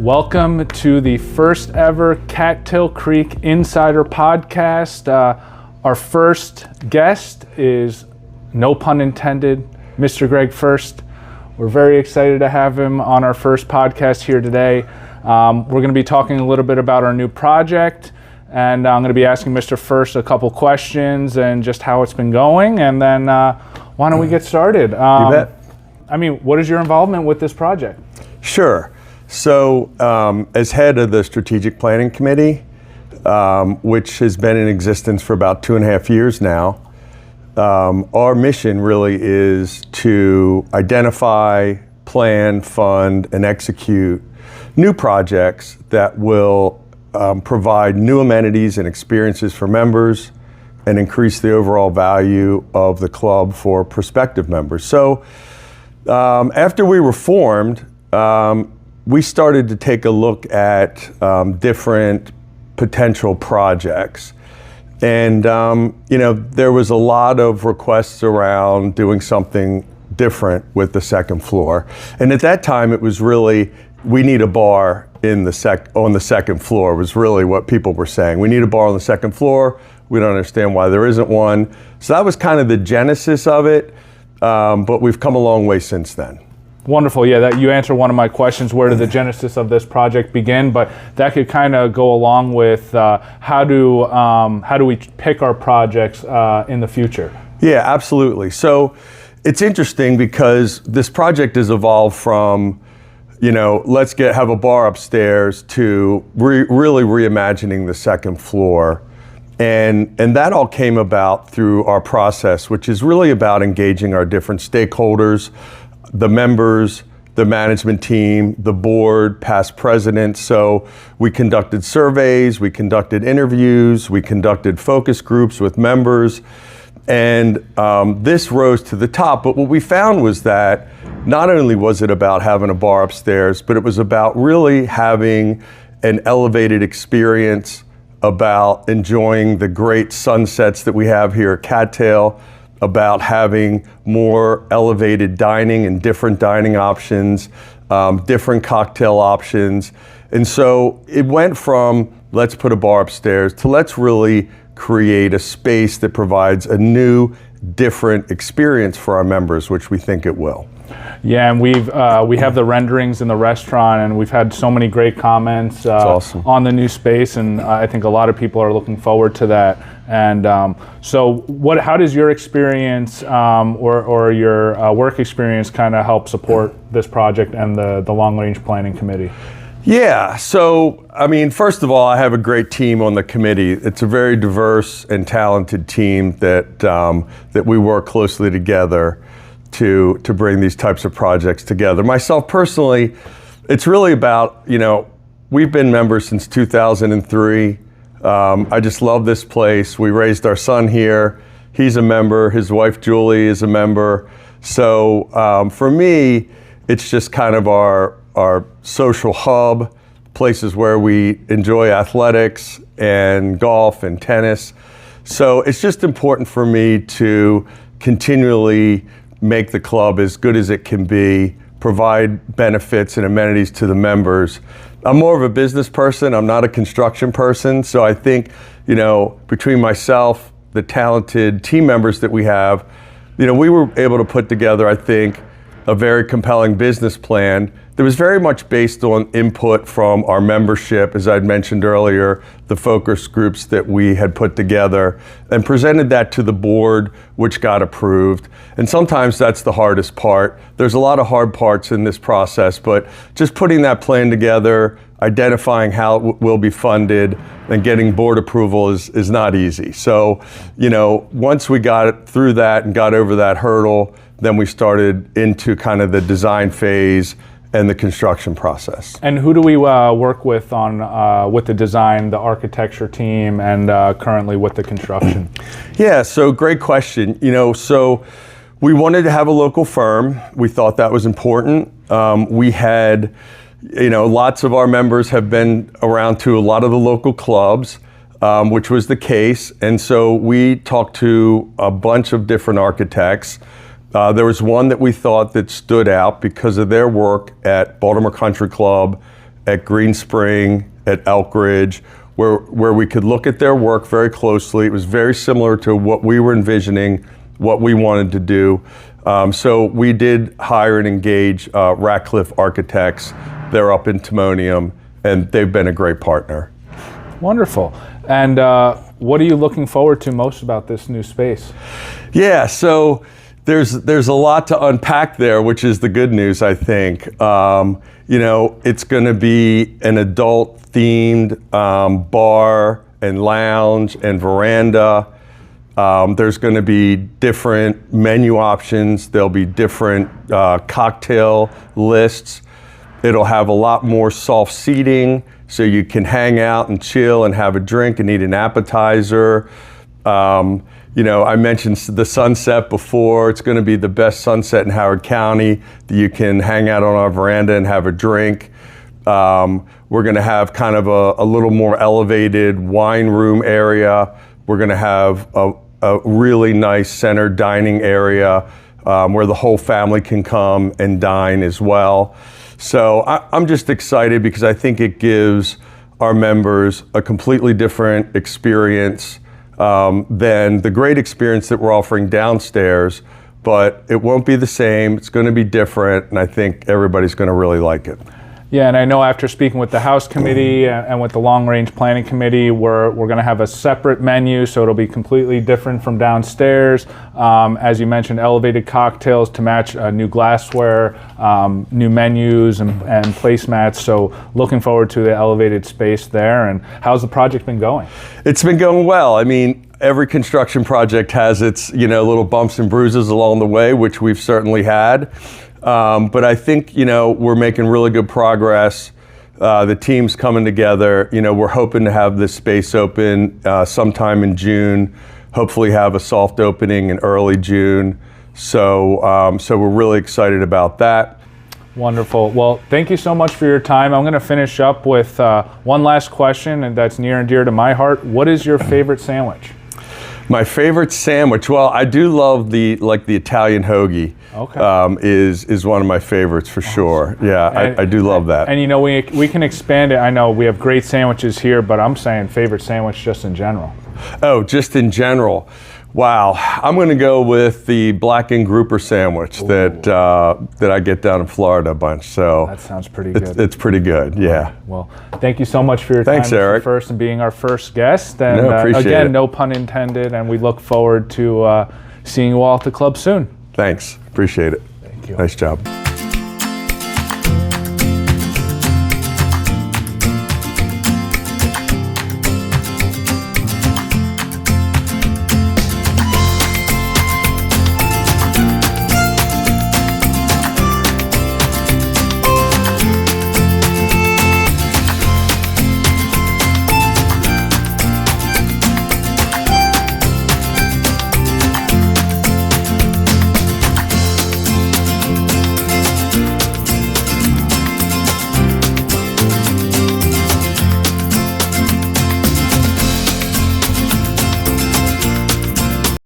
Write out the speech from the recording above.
Welcome to the first ever Cattail Creek Insider Podcast. Our first guest is, no pun intended, Mr. Greg First. We're very excited to have him on our first podcast here today. We're going to be talking a little bit about our new project, and I'm going to be asking Mr. First a couple questions and just how it's been going, and then why don't we get started? You bet. I mean, what is your involvement with this project? Sure. So as head of the Strategic Planning Committee, which has been in existence for about 2.5 years now, our mission really is to identify, plan, fund, and execute new projects that will provide new amenities and experiences for members and increase the overall value of the club for prospective members. So after we were formed, we started to take a look at different potential projects. And, there was a lot of requests around doing something different with the second floor. And at that time, it was really, we need a bar on the second floor was really what people were saying. We need a bar on the second floor. We don't understand why there isn't one. So that was kind of the genesis of it. But we've come a long way since then. Wonderful. Yeah, that you answered one of my questions. Where did the genesis of this project begin? But that could kind of go along with how do we pick our projects in the future? Yeah, absolutely. So it's interesting because this project has evolved from, let's have a bar upstairs to really reimagining the second floor. And that all came about through our process, which is really about engaging our different stakeholders, the members, the management team, the board, past presidents. So we conducted surveys, we conducted interviews, we conducted focus groups with members, and this rose to the top. But what we found was that not only was it about having a bar upstairs, but it was about really having an elevated experience, about enjoying the great sunsets that we have here at Cattail, about having more elevated dining and different dining options, different cocktail options. And so it went from let's put a bar upstairs to let's really create a space that provides a new, different experience for our members, which we think it will. Yeah, and we have the renderings in the restaurant, and we've had so many great comments awesome. On the new space, and I think a lot of people are looking forward to that. And so, how does your experience or your work experience kind of help support this project and the long-range planning committee? Yeah, so I mean, first of all, I have a great team on the committee. It's a very diverse and talented team that we work closely together to bring these types of projects together. Myself personally, it's really about, we've been members since 2003. I just love this place. We raised our son here. He's a member. His wife, Julie, is a member. So for me, it's just kind of our social hub, places where we enjoy athletics and golf and tennis. So it's just important for me to continually make the club as good as it can be, provide benefits and amenities to the members. I'm more of a business person. I'm not a construction person. So I think, between myself, the talented team members that we have, we were able to put together, I think, a very compelling business plan that was very much based on input from our membership, as I'd mentioned earlier, the focus groups that we had put together, and presented that to the board, which got approved. And sometimes that's the hardest part. There's a lot of hard parts in this process, but just putting that plan together, identifying how it will be funded, and getting board approval is not easy. So, once we got it through that and got over that hurdle, then we started into kind of the design phase and the construction process. And who do we work with on with the design, the architecture team, and currently with the construction? Yeah, so great question. So we wanted to have a local firm. We thought that was important. We had, lots of our members have been around to a lot of the local clubs, which was the case. And so we talked to a bunch of different architects. There was one that we thought that stood out because of their work at Baltimore Country Club at Green Spring, at Elk Ridge, where we could look at their work very closely. It was very similar to what we were envisioning, what we wanted to do. So we did hire and engage Ratcliffe Architects. They're up in Timonium, and they've been a great partner. Wonderful. And what are you looking forward to most about this new space? Yeah, so there's a lot to unpack there, which is the good news, I think. It's going to be an adult-themed bar and lounge and veranda. There's going to be different menu options. There'll be different cocktail lists. It'll have a lot more soft seating, so you can hang out and chill and have a drink and eat an appetizer. I mentioned the sunset before. It's going to be the best sunset in Howard County. You can hang out on our veranda and have a drink. We're going to have kind of a little more elevated wine room area. We're going to have a really nice center dining area where the whole family can come and dine as well. So I'm just excited because I think it gives our members a completely different experience than the great experience that we're offering downstairs, but it won't be the same. It's going to be different, and I think everybody's going to really like it. Yeah, and I know after speaking with the House Committee and with the Long Range Planning Committee, we're going to have a separate menu, so it'll be completely different from downstairs. As you mentioned, elevated cocktails to match new glassware, new menus and placemats. So looking forward to the elevated space there. And how's the project been going? It's been going well. I mean, every construction project has its little bumps and bruises along the way, which we've certainly had. But I think, we're making really good progress. The team's coming together. We're hoping to have this space open sometime in June, hopefully have a soft opening in early June. So we're really excited about that. Wonderful. Well, thank you so much for your time. I'm going to finish up with one last question, and that's near and dear to my heart. What is your favorite sandwich? My favorite sandwich, well, I do love the Italian hoagie. Okay. Is one of my favorites for sure. Yeah, I do love that. And we can expand it. I know we have great sandwiches here, but I'm saying favorite sandwich just in general. Oh, just in general. Wow, I'm going to go with the blackened grouper sandwich that I get down in Florida a bunch. So that sounds pretty good. It's pretty good, yeah. Well, thank you so much for your time, Thanks, Eric. First and being our first guest. And appreciate again, it. no pun intended. And we look forward to seeing you all at the club soon. Thanks, appreciate it. Thank you. Nice job.